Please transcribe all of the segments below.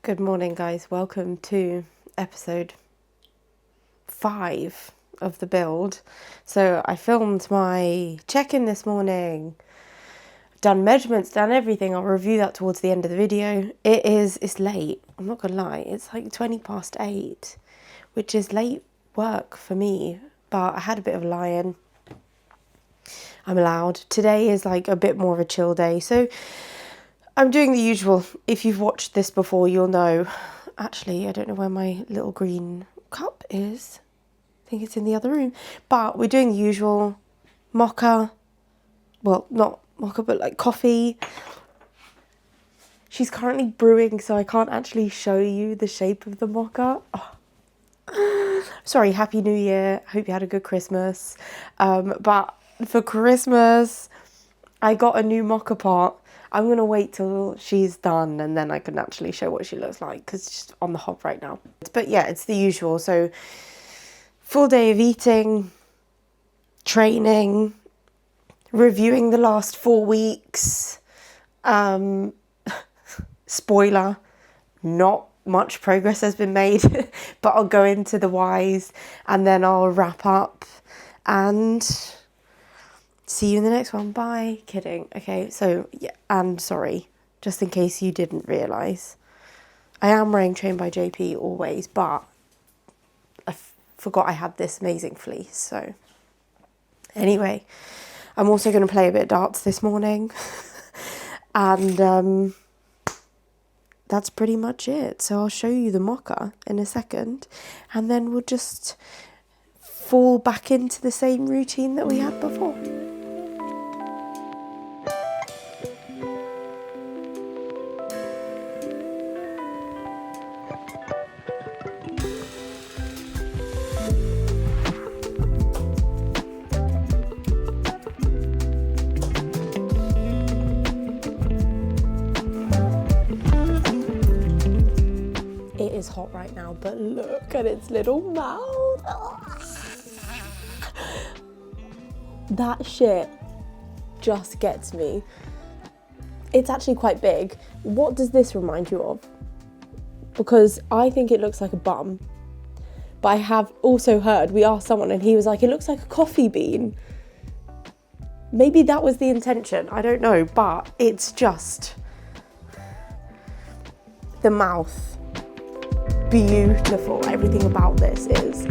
Good morning, guys. Welcome to episode 5 of the build. So I filmed my check-in this morning, done measurements, done everything. I'll review that towards the end of the video. It's late. I'm not gonna lie. It's like 20 past 8, which is late work for me, but I had a bit of a lie-in. I'm allowed. Today is like a bit more of a chill day. So I'm doing the usual. If you've watched this before, you'll know. Actually, I don't know where my little green cup is. I think it's in the other room. But we're doing the usual mocha. Well, not mocha, but like coffee. She's currently brewing, so I can't actually show you the shape of the mocha. Oh. Sorry, Happy New Year. I hope you had a good Christmas. But for Christmas, I got a new mocha pot. I'm going to wait till she's done and then I can actually show what she looks like because she's on the hob right now. But yeah, it's the usual. So full day of eating, training, reviewing the last 4 weeks. Spoiler, not much progress has been made, but I'll go into the whys and then I'll wrap up and see you in the next one. Bye. Kidding. Okay, so yeah, and sorry, just in case you didn't realise, I am wearing Trained by JP always, but I forgot I had this amazing fleece. So anyway, I'm also going to play a bit of darts this morning, and that's pretty much it. So I'll show you the mocha in a second, and then we'll just fall back into the same routine that we had before. It is hot right now, but look at its little mouth. That shit just gets me. It's actually quite big. What does this remind you of? Because I think it looks like a bum, but I have also heard, we asked someone and he was like, it looks like a coffee bean. Maybe that was the intention, I don't know, but it's just the mouth. Beautiful. Everything about this is.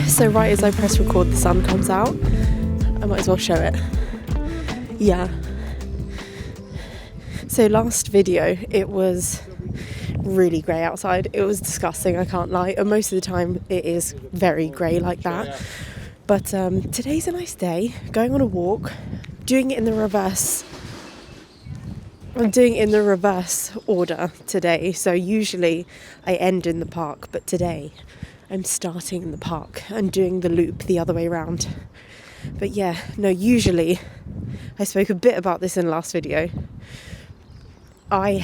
So right as I press record, the sun comes out. I might as well show it. Yeah. So last video, it was really grey outside. It was disgusting, I can't lie. And most of the time it is very grey like that. But today's a nice day. Going on a walk, doing it in the reverse. I'm doing it in the reverse order today. So usually I end in the park, but today I'm starting in the park and doing the loop the other way around. But yeah, no, usually, I spoke a bit about this in the last video. I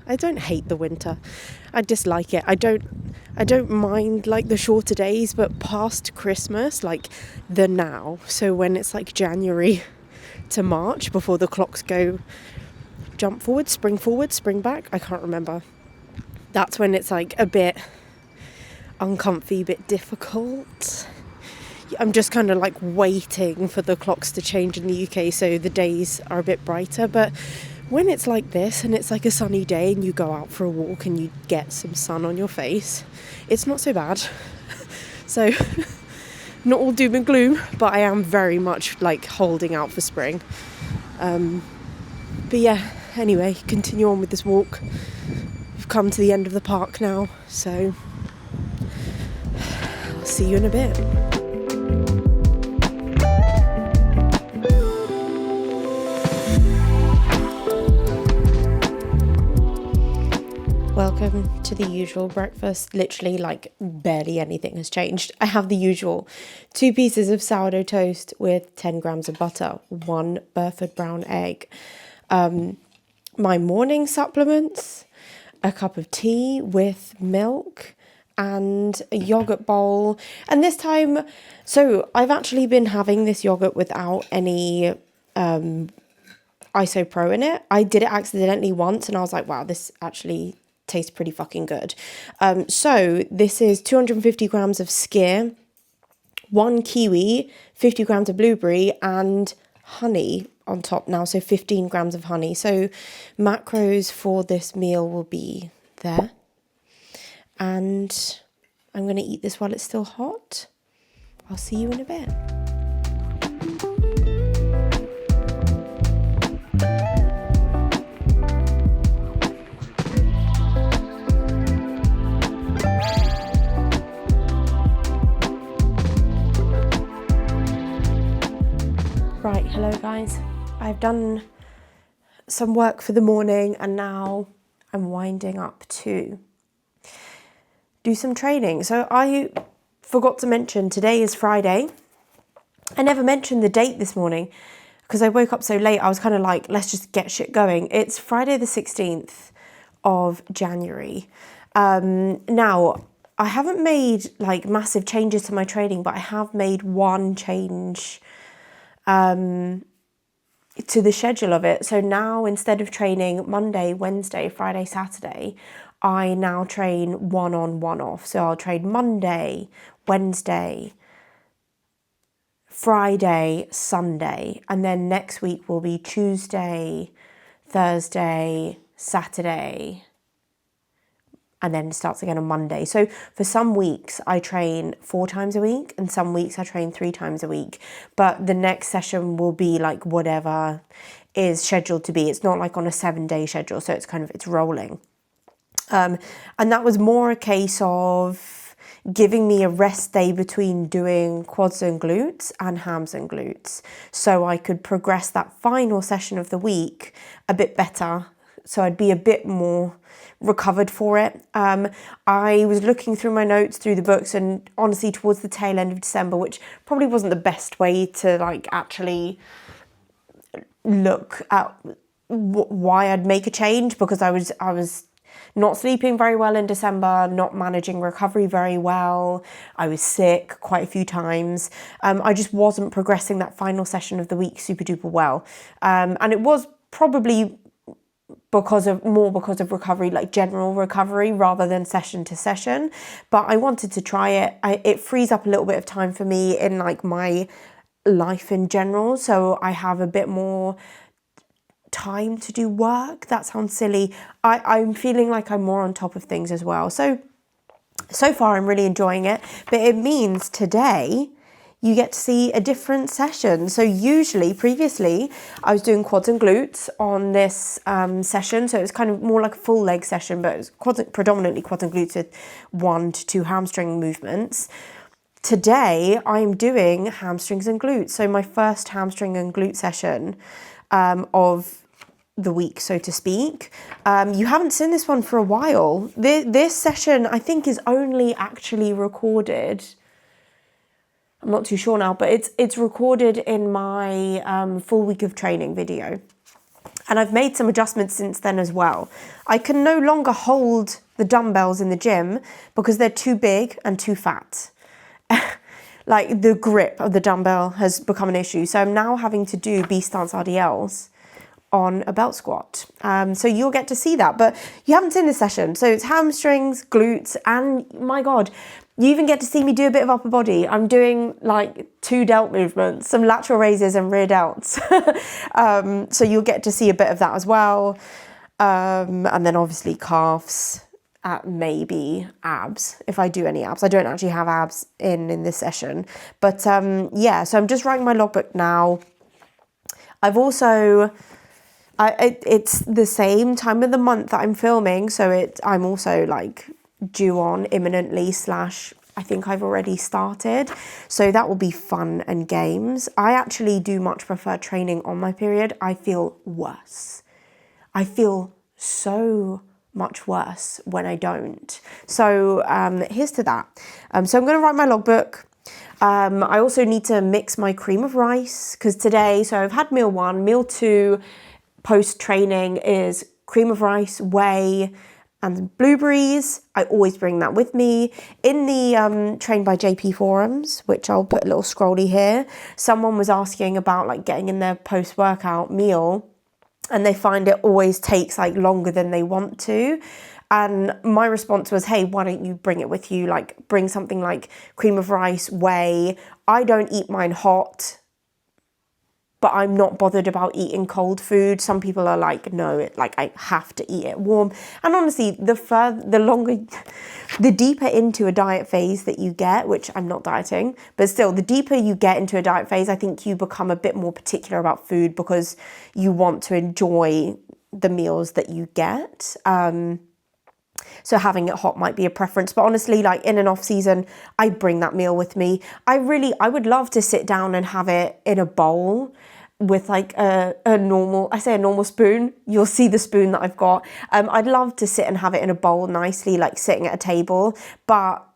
don't hate the winter. I dislike it. I don't mind like the shorter days, but past Christmas, like the now. So when it's like January to March before the clocks go jump forward, spring back. I can't remember. That's when it's like a bit uncomfy, bit difficult. I'm just kind of like waiting for the clocks to change in the UK so the days are a bit brighter. But when it's like this and it's like a sunny day and you go out for a walk and you get some sun on your face, it's not so bad. So not all doom and gloom, but I am very much like holding out for spring. But yeah, anyway, continue on with this walk. We've come to the end of the park now, so I'll see you in a bit. welcome to the usual breakfast. Literally, like, barely anything has changed. I have the usual 2 pieces of sourdough toast with 10 grams of butter, 1 Burford brown egg, my morning supplements, a cup of tea with milk, and a yogurt bowl. And this time, so I've actually been having this yogurt without any isopro in it. I did it accidentally once and I was like, wow, this actually tastes pretty fucking good. So this is 250 grams of skyr, 1 kiwi, 50 grams of blueberry, and honey on top now, so 15 grams of honey. So macros for this meal will be there. And I'm going to eat this while it's still hot. I'll see you in a bit. Right, hello guys. I've done some work for the morning and now I'm winding up to do some training. So I forgot to mention today is Friday. I never mentioned the date this morning because I woke up so late. I was kind of like, let's just get shit going. It's Friday the 16th of January. Now, I haven't made like massive changes to my training, but I have made one change to the schedule of it. So now instead of training Monday, Wednesday, Friday, Saturday, I now train 1 on, 1 off. So I'll train Monday, Wednesday, Friday, Sunday, and then next week will be Tuesday, Thursday, Saturday, and then it starts again on Monday. So for some weeks I train 4 times a week and some weeks I train 3 times a week. But the next session will be like whatever is scheduled to be. It's not like on a 7-day schedule, so it's rolling. And that was more a case of giving me a rest day between doing quads and glutes and hams and glutes, so I could progress that final session of the week a bit better, so I'd be a bit more recovered for it. I was looking through my notes, through the books, and honestly towards the tail end of December, which probably wasn't the best way to like actually look at why I'd make a change, because I was not sleeping very well in December, not managing recovery very well. I was sick quite a few times. I just wasn't progressing that final session of the week super duper well. And it was probably because of recovery, like general recovery rather than session to session. But I wanted to try it. It frees up a little bit of time for me in like my life in general. So I have a bit more time to do work. That sounds silly. I'm feeling like I'm more on top of things as well. So far I'm really enjoying it, but it means today you get to see a different session. So previously I was doing quads and glutes on this session. So it was kind of more like a full leg session, but it was predominantly quads and glutes with 1 to 2 hamstring movements. Today I'm doing hamstrings and glutes. So my first hamstring and glute session of the week, so to speak. You haven't seen this one for a while. This session, I think, is only actually recorded. I'm not too sure now, but it's recorded in my full week of training video. And I've made some adjustments since then as well. I can no longer hold the dumbbells in the gym because they're too big and too fat. Like the grip of the dumbbell has become an issue. So I'm now having to do B stance RDLs on a belt squat. So you'll get to see that, but you haven't seen this session. So it's hamstrings, glutes, and my God, you even get to see me do a bit of upper body. I'm doing like 2 delt movements, some lateral raises and rear delts. So you'll get to see a bit of that as well. And then obviously calves, maybe abs, if I do any abs. I don't actually have abs in this session. But yeah, so I'm just writing my logbook now. I've also... it's the same time of the month that I'm filming, so I'm also like due on imminently / I think I've already started, so that will be fun and games. I actually do much prefer training on my period. I feel worse. I feel so much worse when I don't. So here's to that. So I'm going to write my logbook. I also need to mix my cream of rice because today, so I've had meal 1, meal 2 post-training is cream of rice, whey, and blueberries. I always bring that with me. In the Trained by JP forums, which I'll put a little scrolly here, someone was asking about like getting in their post-workout meal, and they find it always takes like longer than they want to. And my response was, hey, why don't you bring it with you? Like bring something like cream of rice, whey. I don't eat mine hot, but I'm not bothered about eating cold food. Some people are like, no, I have to eat it warm. And honestly, the deeper into a diet phase that you get, which I'm not dieting, but still, the deeper you get into a diet phase, I think you become a bit more particular about food because you want to enjoy the meals that you get. So having it hot might be a preference, but honestly, like in an off season, I bring that meal with me. I would love to sit down and have it in a bowl with like a normal spoon. You'll see the spoon that I've got. I'd love to sit and have it in a bowl nicely, like sitting at a table, but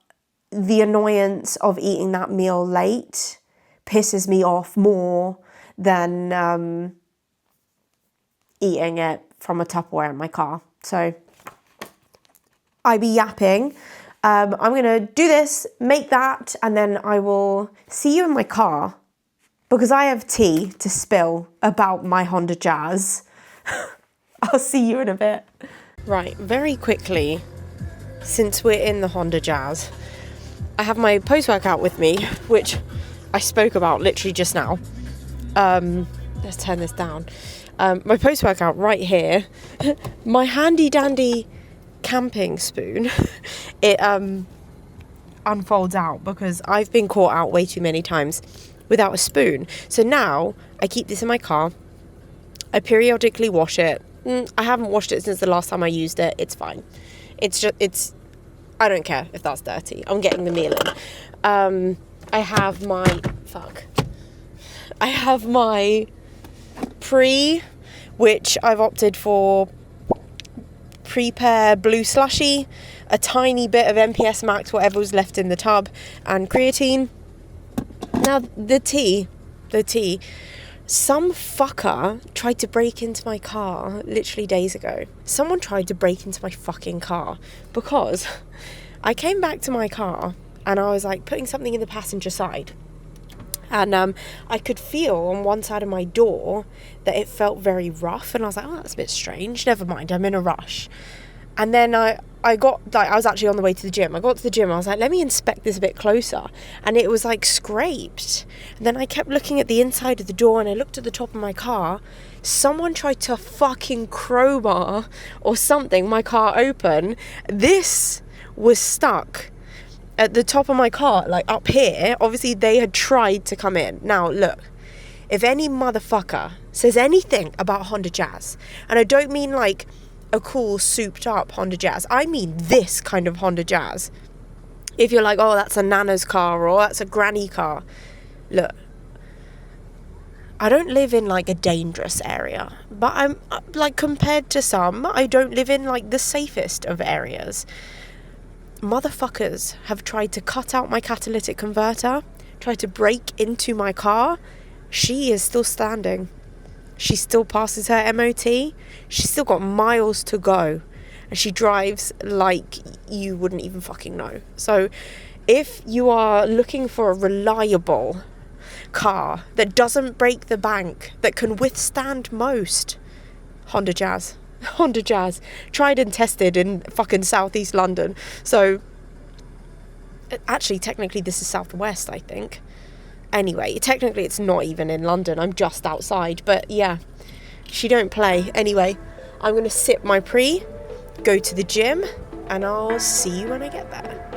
the annoyance of eating that meal late pisses me off more than eating it from a Tupperware in my car. So I be yapping. I'm going to do this, make that, and then I will see you in my car because I have tea to spill about my Honda Jazz. I'll see you in a bit. Right, very quickly, since we're in the Honda Jazz, I have my post-workout with me, which I spoke about literally just now. Let's turn this down. My post-workout right here. My handy-dandy camping spoon, it unfolds out because I've been caught out way too many times without a spoon. So now I keep this in my car. I periodically wash it. I haven't washed it since the last time I used it. It's fine. I don't care if that's dirty. I'm getting the meal in. I have my pre, which I've opted for Prepare blue slushy, a tiny bit of MPS Max, whatever was left in the tub, and creatine. Now the tea, some fucker tried to break into my car literally days ago. Someone tried to break into my fucking car because I came back to my car and I was like putting something in the passenger side. And I could feel on one side of my door that it felt very rough. And I was like, oh, that's a bit strange. Never mind, I'm in a rush. And then I was actually on the way to the gym. I got to the gym. I was like, let me inspect this a bit closer. And it was like scraped. And then I kept looking at the inside of the door and I looked at the top of my car. Someone tried to fucking crowbar or something my car open. This was stuck at the top of my car, like up here. Obviously they had tried to come in. Now look, if any motherfucker says anything about Honda Jazz, and I don't mean like a cool souped up Honda Jazz, I mean this kind of Honda Jazz. If you're like, oh, that's a nana's car or that's a granny car, look, I don't live in like a dangerous area, but I'm like, compared to some, I don't live in like the safest of areas. Motherfuckers have tried to cut out my catalytic converter, tried to break into my car. She is still standing. She still passes her MOT. She's still got miles to go. And she drives like you wouldn't even fucking know. So if you are looking for a reliable car that doesn't break the bank, that can withstand most, Honda Jazz, tried and tested in fucking southeast London. So actually technically this is southwest, I think. Anyway, technically it's not even in London, I'm just outside, but yeah, she don't play. Anyway, I'm gonna sip my pre, go to the gym, and I'll see you when I get there.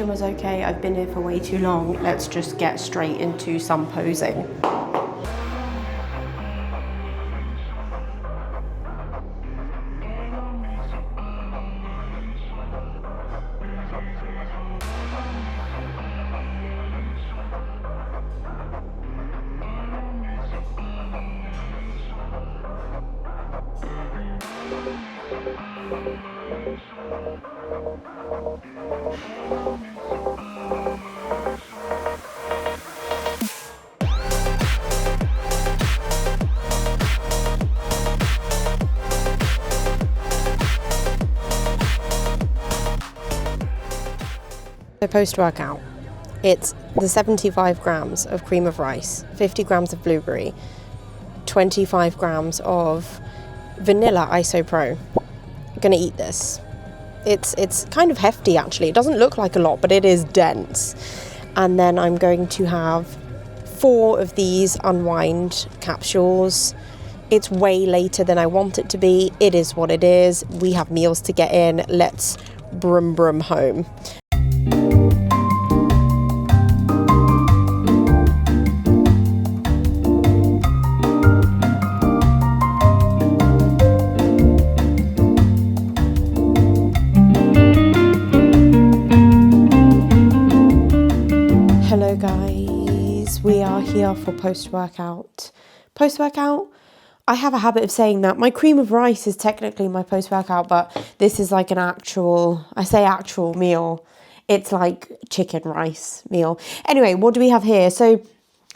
preparation was okay. I've been here for way too long. Let's just get straight into some posing. So post-workout, it's the 75 grams of cream of rice, 50 grams of blueberry, 25 grams of vanilla isopro. I'm gonna eat this. It's kind of hefty actually. It doesn't look like a lot, but it is dense. And then I'm going to have 4 of these unwind capsules. It's way later than I want it to be. It is what it is. We have meals to get in. Let's brum brum home. Hello guys, we are here for post-workout. Post-workout? I have a habit of saying that. My cream of rice is technically my post-workout, but this is like an actual, I say actual meal. It's like chicken rice meal. Anyway, what do we have here? So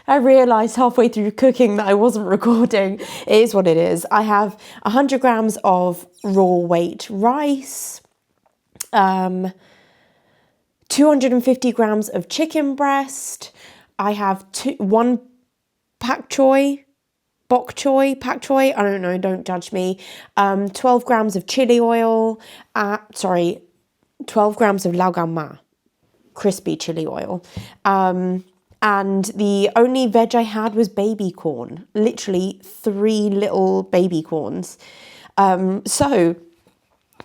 I realised halfway through cooking that I wasn't recording. It is what it is. I have 100 grams of raw weight rice, 250 grams of chicken breast. I have 1 pak choy, bok choy, pak choy, I don't know, don't judge me. 12 grams of chili oil, 12 grams of lao gam ma, crispy chili oil. And the only veg I had was baby corn, literally 3 little baby corns. So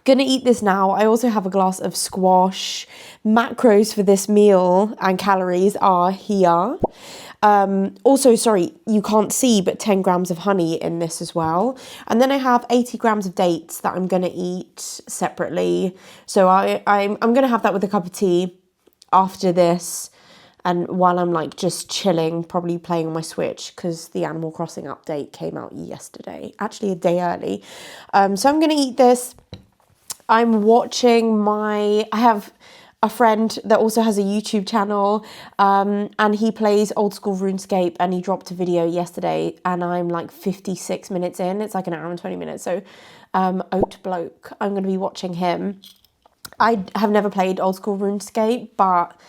gonna eat this now. I also have a glass of squash. Macros for this meal and calories are here. Also, sorry, you can't see, but 10 grams of honey in this as well. And then I have 80 grams of dates that I'm gonna eat separately. So I'm gonna have that with a cup of tea after this. And while I'm like just chilling, probably playing on my Switch, because the Animal Crossing update came out yesterday, actually a day early. So I'm gonna eat this. I'm watching I have a friend that also has a YouTube channel, and he plays old school RuneScape, and he dropped a video yesterday, and I'm like 56 minutes in. It's like an hour and 20 minutes. So Oat Bloke, I'm going to be watching him. I have never played old school RuneScape, but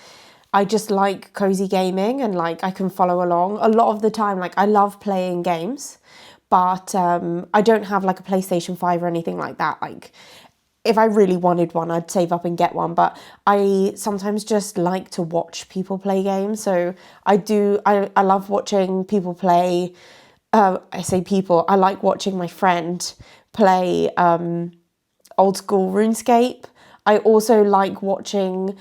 I just like cozy gaming, and like I can follow along. A lot of the time, like I love playing games, but I don't have like a PlayStation 5 or anything like that. Like if I really wanted one, I'd save up and get one. But I sometimes just like to watch people play games. So I love watching people play. I say people, I like watching my friend play old school RuneScape. I also like watching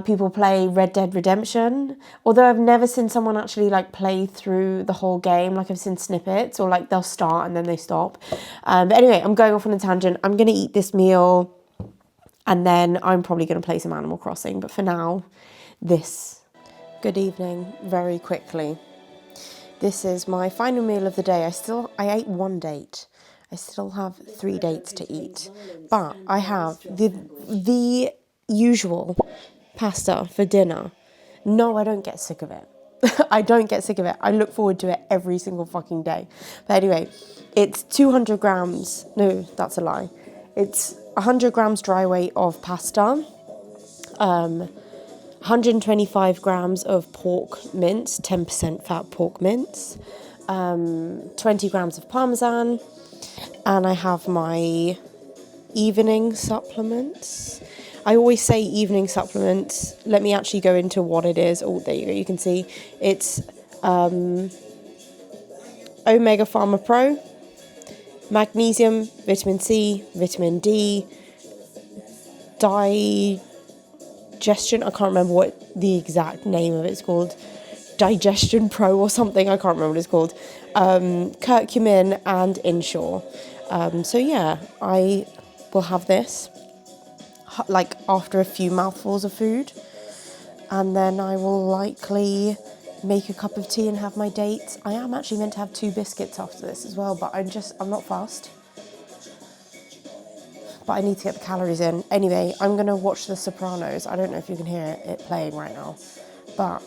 people play Red Dead Redemption, although I've never seen someone actually like play through the whole game. Like I've seen snippets, or like they'll start and then they stop. But anyway, I'm going off on a tangent. I'm going to eat this meal and then I'm probably going to play some Animal Crossing. But for now, this. Good evening, very quickly. This is my final meal of the day. I ate 1 date. I still have 3 dates to eat, but I have the usual pasta for dinner. No, I don't get sick of it. I don't get sick of it. I look forward to it every single fucking day. But anyway, it's 200 grams. No, that's a lie. It's 100 grams dry weight of pasta, 125 grams of pork mince, 10% fat pork mince, 20 grams of parmesan, and I have my evening supplements. I always say evening supplements. Let me actually go into what it is. Oh, there you go. You can see it's Omega Pharma Pro, magnesium, vitamin C, vitamin D, Digestion. I can't remember what the exact name of it's called. Digestion Pro or something. I can't remember what it's called. Curcumin and Insure. So yeah, I will have this like after a few mouthfuls of food, and then I will likely make a cup of tea and have my dates. I am actually meant to have 2 biscuits after this as well, but I'm not fast. But I need to get the calories in. Anyway, I'm going to watch The Sopranos. I don't know if you can hear it playing right now, but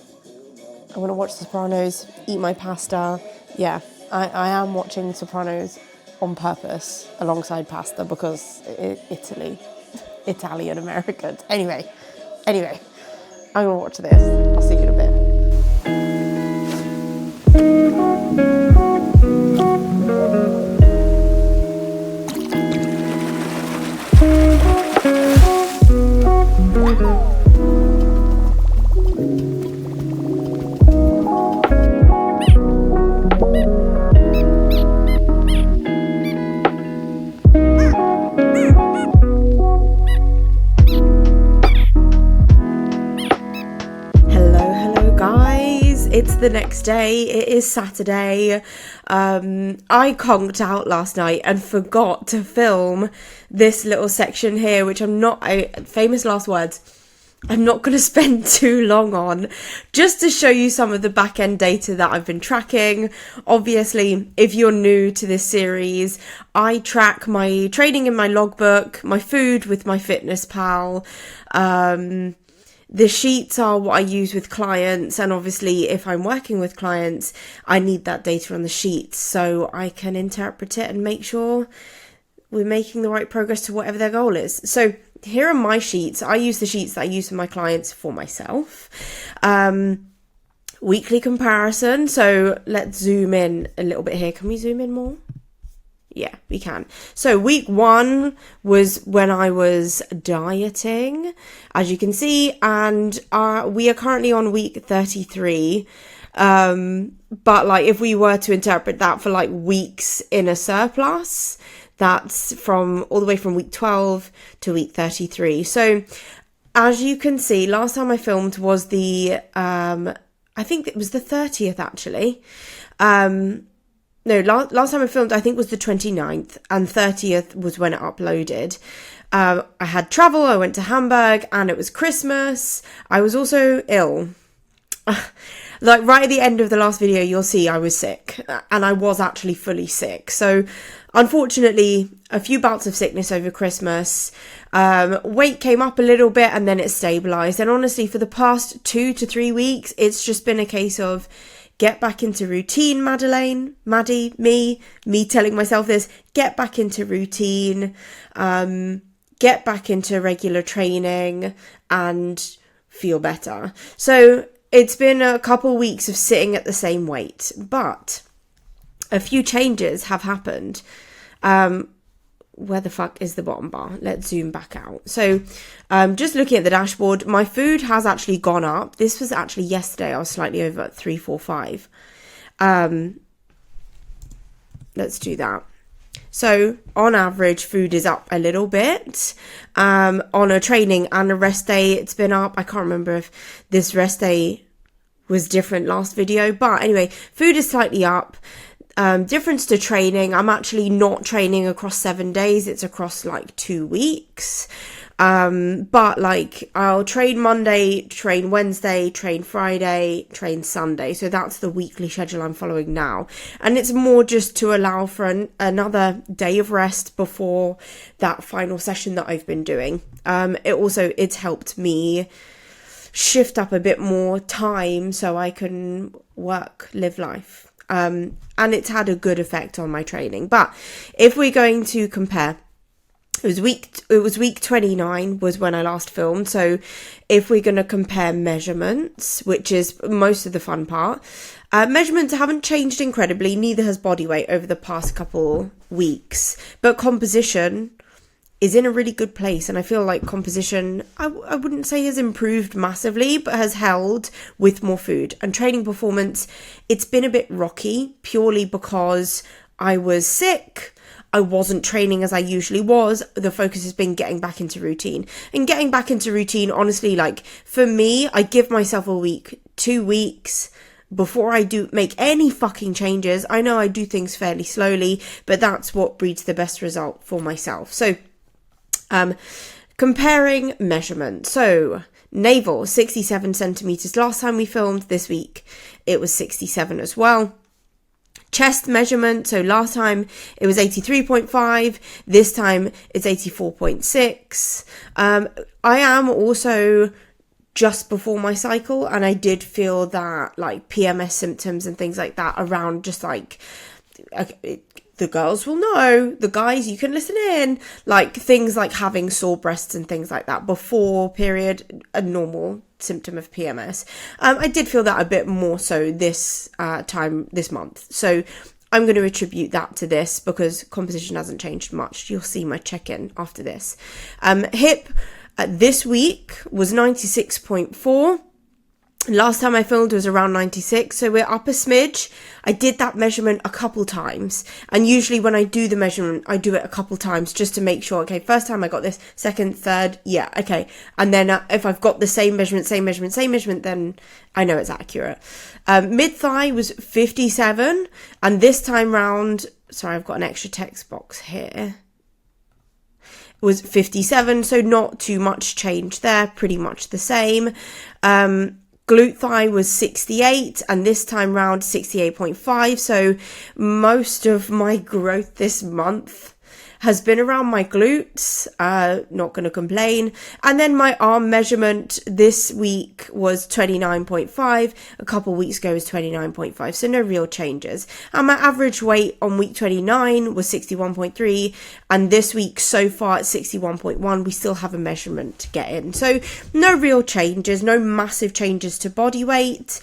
I'm going to watch The Sopranos, eat my pasta. Yeah, I am watching Sopranos on purpose alongside pasta because Italian Americans. Anyway, I'm going to watch this. I'll see you in a bit. It's the next day. It is Saturday. I conked out last night and forgot to film this little section here, which famous last words, I'm not going to spend too long on, just to show you some of the back end data that I've been tracking. Obviously, if you're new to this series, I track my training in my logbook, my food with my Fitness Pal. The sheets are what I use with clients, and obviously if I'm working with clients, I need that data on the sheets so I can interpret it and make sure we're making the right progress to whatever their goal is. So here are my sheets. I use the sheets that I use for my clients for myself. Weekly comparison. So let's zoom in a little bit here. Can we zoom in more? Yeah, we can. So week 1 was when I was dieting, as you can see, and we are currently on week 33. But like if we were to interpret that for like weeks in a surplus, that's from all the way from week 12 to week 33. So as you can see, last time I filmed was the, I think it was the 30th actually. No, last time I filmed, I think was the 29th, and 30th was when it uploaded. I had travel, I went to Hamburg, and it was Christmas. I was also ill. Like right at the end of the last video, you'll see I was sick, and I was actually fully sick. So unfortunately, a few bouts of sickness over Christmas. Weight came up a little bit and then it stabilised. And honestly, for the past 2 to 3 weeks, it's just been a case of get back into routine, Maddie, me telling myself this, get back into routine, get back into regular training and feel better. So it's been a couple weeks of sitting at the same weight, but a few changes have happened. Where the fuck is the bottom bar? Let's zoom back out. So just looking at the dashboard, my food has actually gone up. This was actually yesterday. I was slightly over at 345. Let's do that. So on average, food is up a little bit. On a training and a rest day, it's been up. I can't remember if this rest day was different last video, but anyway, food is slightly up. Difference to training, I'm actually not training across 7 days, it's across like 2 weeks. But like I'll train Monday, train Wednesday, train Friday, train Sunday. So that's the weekly schedule I'm following now. And it's more just to allow for another day of rest before that final session that I've been doing. It's helped me shift up a bit more time so I can work, live life. And it's had a good effect on my training. But if we're going to compare, it was week 29 was when I last filmed. So if we're going to compare measurements, which is most of the fun part, measurements haven't changed incredibly. Neither has body weight over the past couple weeks, but composition is in a really good place, and I feel like composition, I wouldn't say has improved massively, but has held with more food. And training performance, it's been a bit rocky, purely because I was sick. I wasn't training as I usually was. The focus has been getting back into routine. And getting back into routine, honestly, like for me, I give myself a week, 2 weeks before I do make any fucking changes. I know I do things fairly slowly, but that's what breeds the best result for myself. So, comparing measurements. So, navel, 67 centimeters. Last time we filmed, this week, it was 67 as well. Chest measurement, so last time it was 83.5, this time it's 84.6. I am also just before my cycle, and I did feel that like PMS symptoms and things like that around just like, the girls will know, the guys, you can listen in, like things like having sore breasts and things like that before period, a normal symptom of PMS. I did feel that a bit more so this time this month. So I'm going to attribute that to this because composition hasn't changed much. You'll see my check-in after this. Hip this week was 96.4. Last time I filmed was around 96, so we're up a smidge. I did that measurement a couple times, and usually when I do the measurement, I do it a couple times just to make sure, okay, first time I got this, second, third, yeah, okay. And then if I've got the same measurement, then I know it's accurate. Mid-thigh was 57, and this time round, sorry, I've got an extra text box here, was 57, so not too much change there, pretty much the same. Glute thigh was 68, and this time round 68.5. So most of my growth this month has been around my glutes, not going to complain. And then my arm measurement this week was 29.5, a couple weeks ago was 29.5, so no real changes. And my average weight on week 29 was 61.3, and this week so far at 61.1, we still have a measurement to get in. So no real changes, no massive changes to body weight,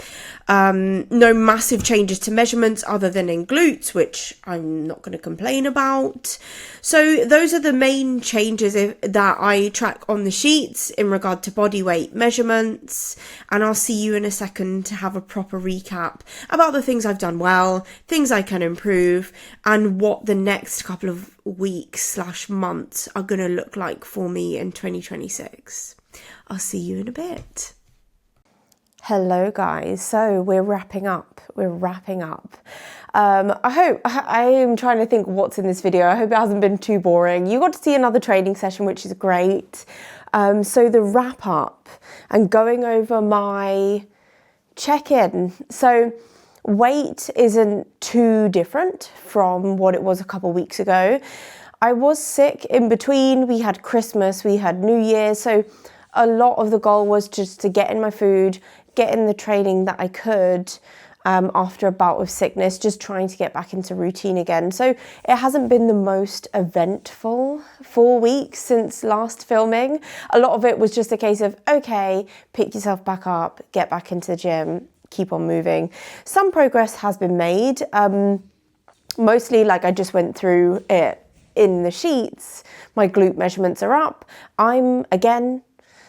no massive changes to measurements other than in glutes, which I'm not going to complain about. So those are the main changes that I track on the sheets in regard to body weight measurements. And I'll see you in a second to have a proper recap about the things I've done well, things I can improve, and what the next couple of weeks/months are going to look like for me in 2026. I'll see you in a bit. Hello guys, so we're wrapping up. I am trying to think what's in this video. I hope it hasn't been too boring. You got to see another training session, which is great. So the wrap up and going over my check-in. So weight isn't too different from what it was a couple weeks ago. I was sick in between. We had Christmas, we had New Year. So a lot of the goal was just to get in my food, get in the training that I could after a bout of sickness, just trying to get back into routine again. So it hasn't been the most eventful 4 weeks since last filming. A lot of it was just a case of, okay, pick yourself back up, get back into the gym, keep on moving. Some progress has been made. Mostly, like I just went through it in the sheets, my glute measurements are up. I'm, again,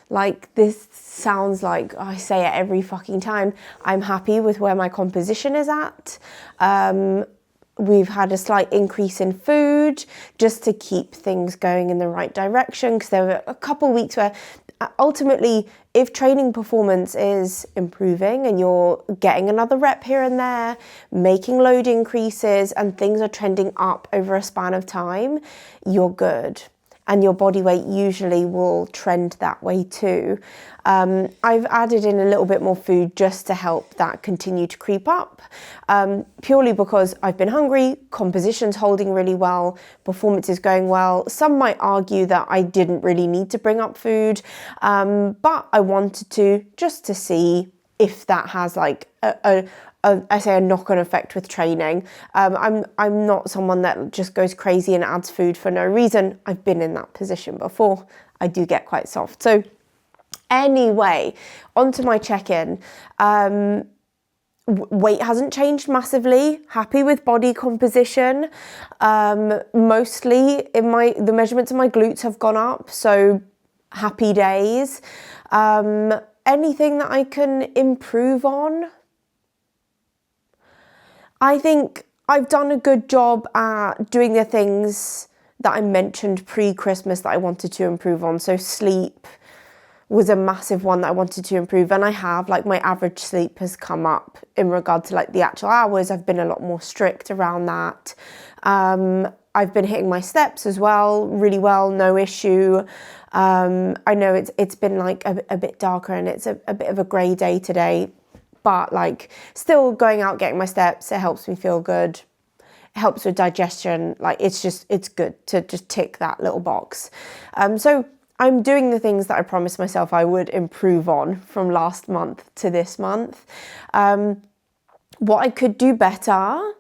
like this sounds like I say it every fucking time, I'm happy with where my composition is at. We've had a slight increase in food just to keep things going in the right direction, because there were a couple of weeks where ultimately, if training performance is improving and you're getting another rep here and there, making load increases and things are trending up over a span of time, you're good. And your body weight usually will trend that way too. I've added in a little bit more food just to help that continue to creep up, purely because I've been hungry, composition's holding really well, performance is going well. Some might argue that I didn't really need to bring up food, but I wanted to, just to see if that has like a knock-on effect with training. I'm not someone that just goes crazy and adds food for no reason. I've been in that position before. I do get quite soft. So anyway, onto my check-in. Weight hasn't changed massively. Happy with body composition. Mostly the measurements of my glutes have gone up, so happy days. Anything that I can improve on? I think I've done a good job at doing the things that I mentioned pre-Christmas that I wanted to improve on. So sleep was a massive one that I wanted to improve, and I have, like, my average sleep has come up in regard to like the actual hours. I've been a lot more strict around that. I've been hitting my steps as well really well, no issue. I know it's been like a bit darker and it's a bit of a grey day today, but like still going out, getting my steps, it helps me feel good. It helps with digestion. Like it's good to just tick that little box. So I'm doing the things that I promised myself I would improve on from last month to this month. What I could do better,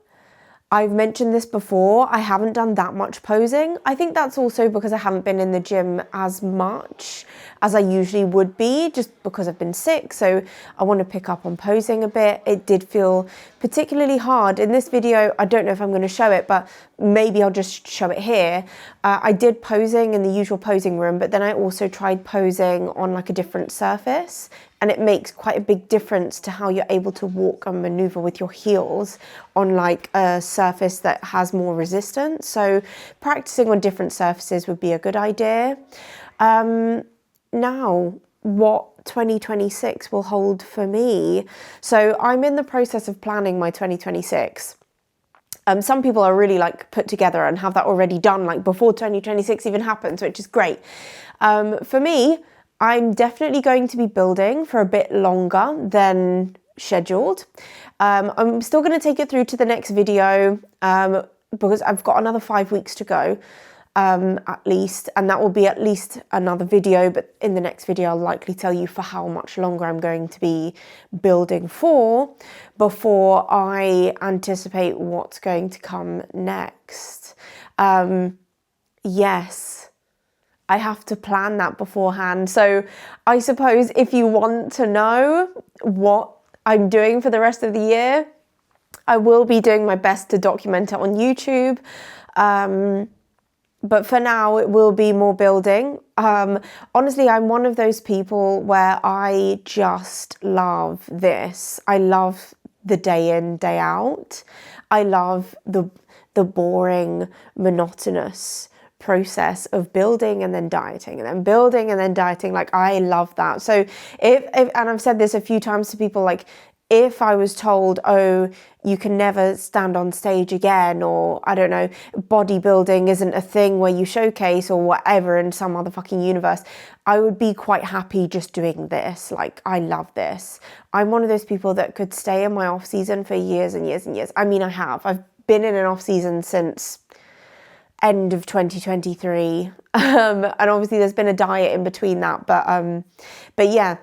I've mentioned this before, I haven't done that much posing. I think that's also because I haven't been in the gym as much as I usually would be, just because I've been sick. So I want to pick up on posing a bit. It did feel particularly hard. In this video, I don't know if I'm going to show it, but maybe I'll just show it here. I did posing in the usual posing room, but then I also tried posing on like a different surface. And it makes quite a big difference to how you're able to walk and maneuver with your heels on like a surface that has more resistance. So practicing on different surfaces would be a good idea. Now, what 2026 will hold for me. So I'm in the process of planning my 2026. Some people are really like put together and have that already done like before 2026 even happens, which is great. For me, I'm definitely going to be building for a bit longer than scheduled. I'm still going to take it through to the next video because I've got another 5 weeks to go at least, and that will be at least another video, but in the next video I'll likely tell you for how much longer I'm going to be building for before I anticipate what's going to come next. Yes, I have to plan that beforehand. So I suppose if you want to know what I'm doing for the rest of the year, I will be doing my best to document it on YouTube. But for now, it will be more building. Honestly, I'm one of those people where I just love this. I love the day in, day out. I love the boring, monotonous process of building and then dieting and then building and then dieting. Like, I love that. So if and I've said this a few times to people, like, if I was told, oh, you can never stand on stage again, or I don't know, bodybuilding isn't a thing where you showcase or whatever in some other fucking universe, I would be quite happy just doing this. Like, I love this. I'm one of those people that could stay in my off season for years and years and years. I mean, I've been in an off season since end of 2023. And obviously there's been a diet in between that, but yeah,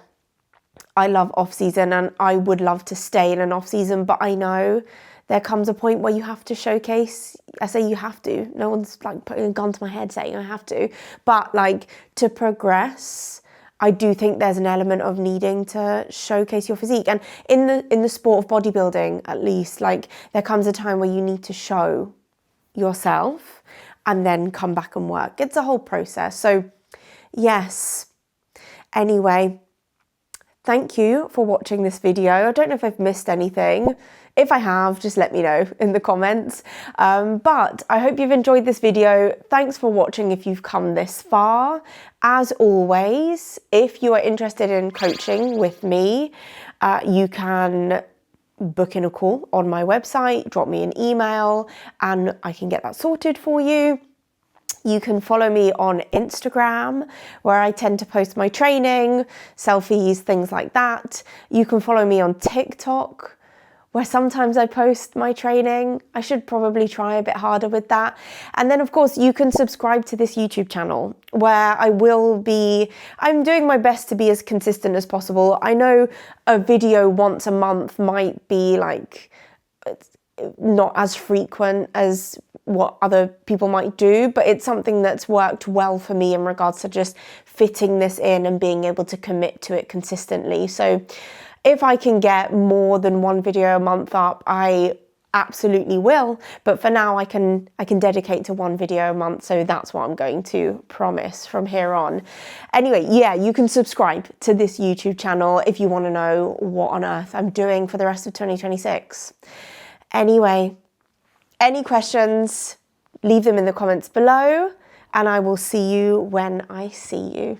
I love off season and I would love to stay in an off season, but I know there comes a point where you have to showcase. I say you have to, no one's like putting a gun to my head saying I have to, but like, to progress, I do think there's an element of needing to showcase your physique. And in the sport of bodybuilding, at least, like, there comes a time where you need to show yourself and then come back and work. It's a whole process. So yes, anyway, thank you for watching this video. I don't know if I've missed anything. If I have, just let me know in the comments. But I hope you've enjoyed this video. Thanks for watching if you've come this far. As always, if you are interested in coaching with me, you can book in a call on my website, drop me an email, and I can get that sorted for you. You can follow me on Instagram, where I tend to post my training, selfies, things like that. You can follow me on TikTok, where sometimes I post my training. I should probably try a bit harder with that. And then, of course, you can subscribe to this YouTube channel, where I'm doing my best to be as consistent as possible. I know a video once a month might be like not as frequent as what other people might do, but it's something that's worked well for me in regards to just fitting this in and being able to commit to it consistently. So if I can get more than one video a month up, I absolutely will. But for now, I can dedicate to one video a month. So that's what I'm going to promise from here on. Anyway, yeah, you can subscribe to this YouTube channel if you want to know what on earth I'm doing for the rest of 2026. Anyway, Any questions, leave them in the comments below, and I will see you when I see you.